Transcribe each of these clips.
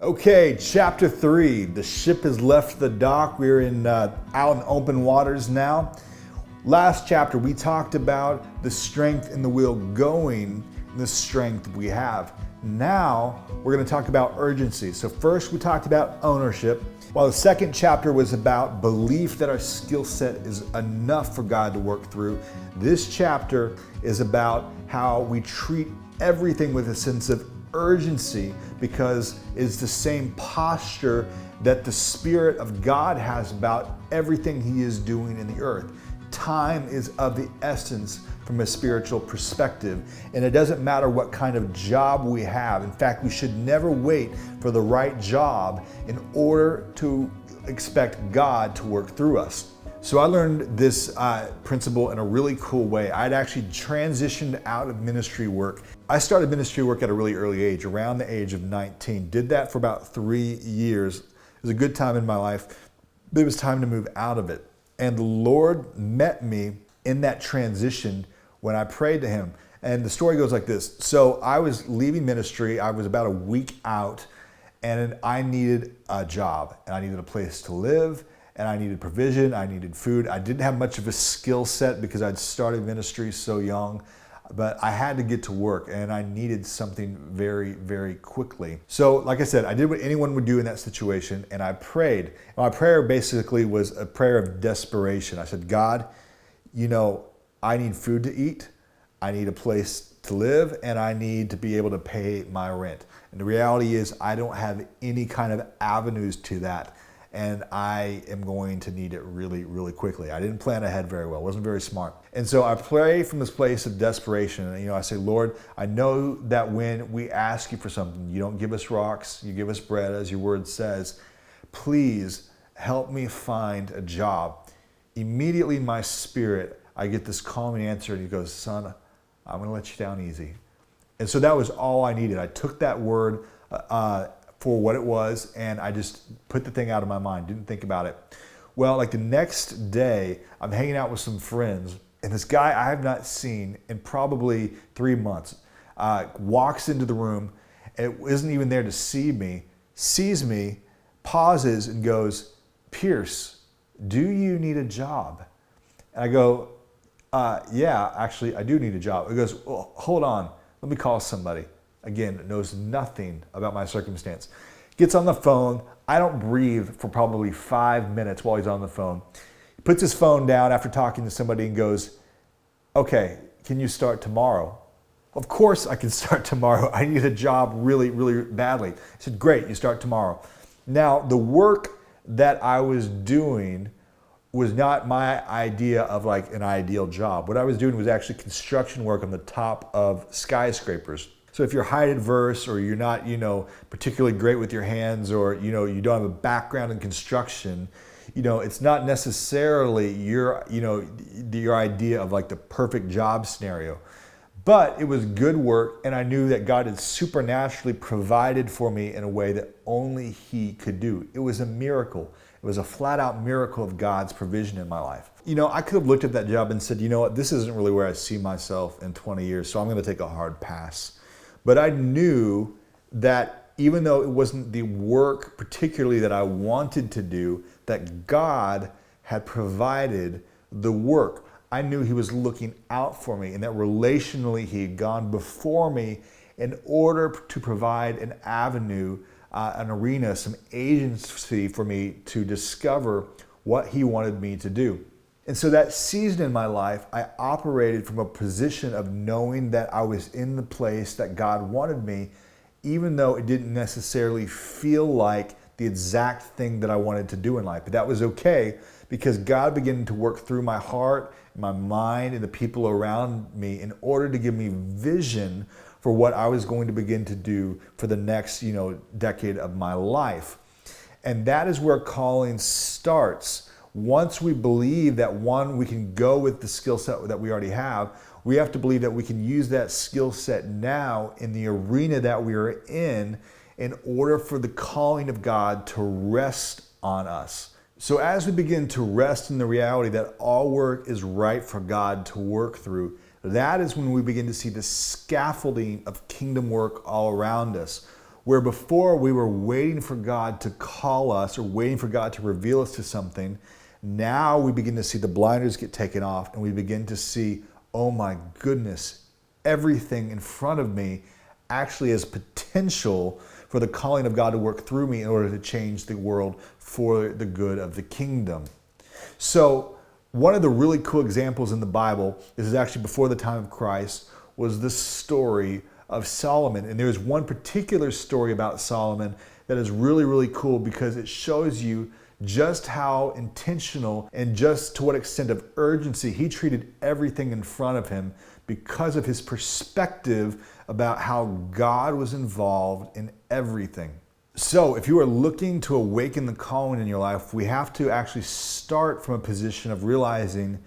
Okay, chapter 3. The ship has left the dock. We're out in open waters now. Last chapter, we talked about the strength in the wheel going, and the strength we have. Now, we're going to talk about urgency. So first, we talked about ownership, while the second chapter was about belief that our skill set is enough for God to work through. This chapter is about how we treat everything with a sense of urgency, because it's the same posture that the Spirit of God has about everything He is doing in the earth. Time is of the essence from a spiritual perspective, and it doesn't matter what kind of job we have. In fact, we should never wait for the right job in order to expect God to work through us. So I learned this principle in a really cool way. I'd actually transitioned out of ministry work. I started ministry work at a really early age, around the age of 19. Did that for about 3 years. It was a good time in my life, but it was time to move out of it. And the Lord met me in that transition when I prayed to Him. And the story goes like this. So I was leaving ministry. I was about a week out, and I needed a job, and I needed a place to live, and I needed provision, I needed food. I didn't have much of a skill set because I'd started ministry so young, but I had to get to work, and I needed something very, very quickly. So like I said, I did what anyone would do in that situation, and I prayed. My prayer basically was a prayer of desperation. I said, God, I need food to eat, I need a place to live, and I need to be able to pay my rent. And the reality is I don't have any kind of avenues to that, and I am going to need it really, really quickly. I didn't plan ahead very well, wasn't very smart. And so I pray from this place of desperation. And I say, Lord, I know that when we ask you for something, you don't give us rocks, you give us bread, as your word says. Please help me find a job. Immediately in my spirit, I get this calming answer, and He goes, son, I'm gonna let you down easy. And so that was all I needed. I took that word for what it was, and I just put the thing out of my mind, didn't think about it. Well, like the next day, I'm hanging out with some friends, and this guy I have not seen in probably 3 months walks into the room, and isn't even there to see me, sees me, pauses, and goes, Pierce, do you need a job? And I go, yeah, actually, I do need a job. He goes, well, hold on, let me call somebody. Again, knows nothing about my circumstance. Gets on the phone. I don't breathe for probably 5 minutes while he's on the phone. He puts his phone down after talking to somebody and goes, okay, can you start tomorrow? Of course I can start tomorrow. I need a job really, really badly. I said, great, you start tomorrow. Now, the work that I was doing was not my idea of like an ideal job. What I was doing was actually construction work on the top of skyscrapers. So if you're height adverse, or you're not, particularly great with your hands, or, you don't have a background in construction, it's not necessarily your idea of like the perfect job scenario. But it was good work, and I knew that God had supernaturally provided for me in a way that only He could do. It was a miracle. It was a flat out miracle of God's provision in my life. I could have looked at that job and said, you know what, this isn't really where I see myself in 20 years, so I'm going to take a hard pass. But I knew that even though it wasn't the work particularly that I wanted to do, that God had provided the work. I knew He was looking out for me, and that relationally He had gone before me in order to provide an avenue, an arena, some agency for me to discover what He wanted me to do. And so that season in my life, I operated from a position of knowing that I was in the place that God wanted me, even though it didn't necessarily feel like the exact thing that I wanted to do in life. But that was okay, because God began to work through my heart, my mind, and the people around me in order to give me vision for what I was going to begin to do for the next, decade of my life. And that is where calling starts. Once we believe that, one, we can go with the skill set that we already have, we have to believe that we can use that skill set now in the arena that we are in order for the calling of God to rest on us. So as we begin to rest in the reality that all work is right for God to work through, that is when we begin to see the scaffolding of kingdom work all around us. Where before we were waiting for God to call us or waiting for God to reveal us to something, now we begin to see the blinders get taken off and we begin to see, oh my goodness, everything in front of me actually has potential for the calling of God to work through me in order to change the world for the good of the kingdom. So one of the really cool examples in the Bible, this is actually before the time of Christ, was the story of Solomon. And there's one particular story about Solomon that is really, really cool because it shows you just how intentional and just to what extent of urgency he treated everything in front of him because of his perspective about how God was involved in everything. So if you are looking to awaken the calling in your life, we have to actually start from a position of realizing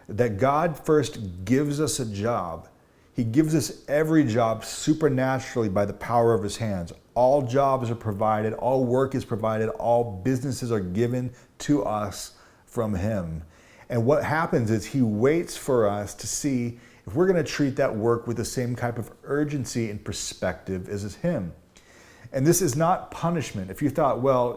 that God first gives us a job. He gives us every job supernaturally by the power of his hands. All jobs are provided, all work is provided, all businesses are given to us from him. And what happens is he waits for us to see if we're going to treat that work with the same type of urgency and perspective as him. And this is not punishment. If you thought, well,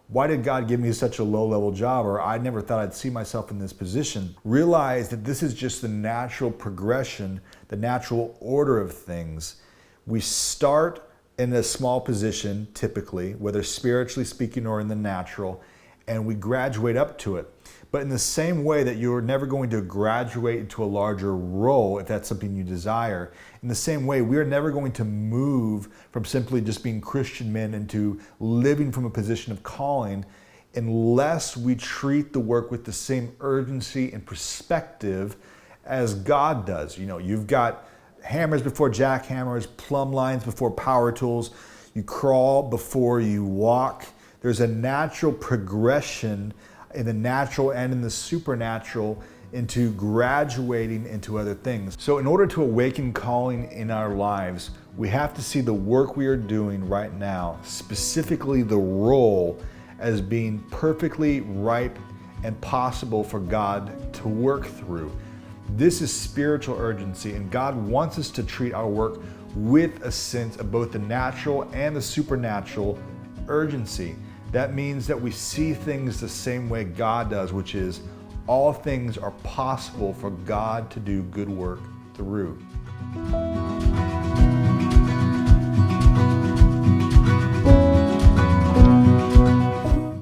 why did God give me such a low-level job, or I never thought I'd see myself in this position, realize that this is just the natural progression, the natural order of things. We start in a small position, typically, whether spiritually speaking or in the natural, and we graduate up to it. But in the same way that you're never going to graduate into a larger role, if that's something you desire, in the same way, we are never going to move from simply just being Christian men into living from a position of calling unless we treat the work with the same urgency and perspective as God does. You've got hammers before jackhammers, plumb lines before power tools. You crawl before you walk. There's a natural progression in the natural and in the supernatural into graduating into other things. So in order to awaken calling in our lives, we have to see the work we are doing right now, specifically the role, as being perfectly ripe and possible for God to work through. This is spiritual urgency, and God wants us to treat our work with a sense of both the natural and the supernatural urgency. That means that we see things the same way God does, which is all things are possible for God to do good work through.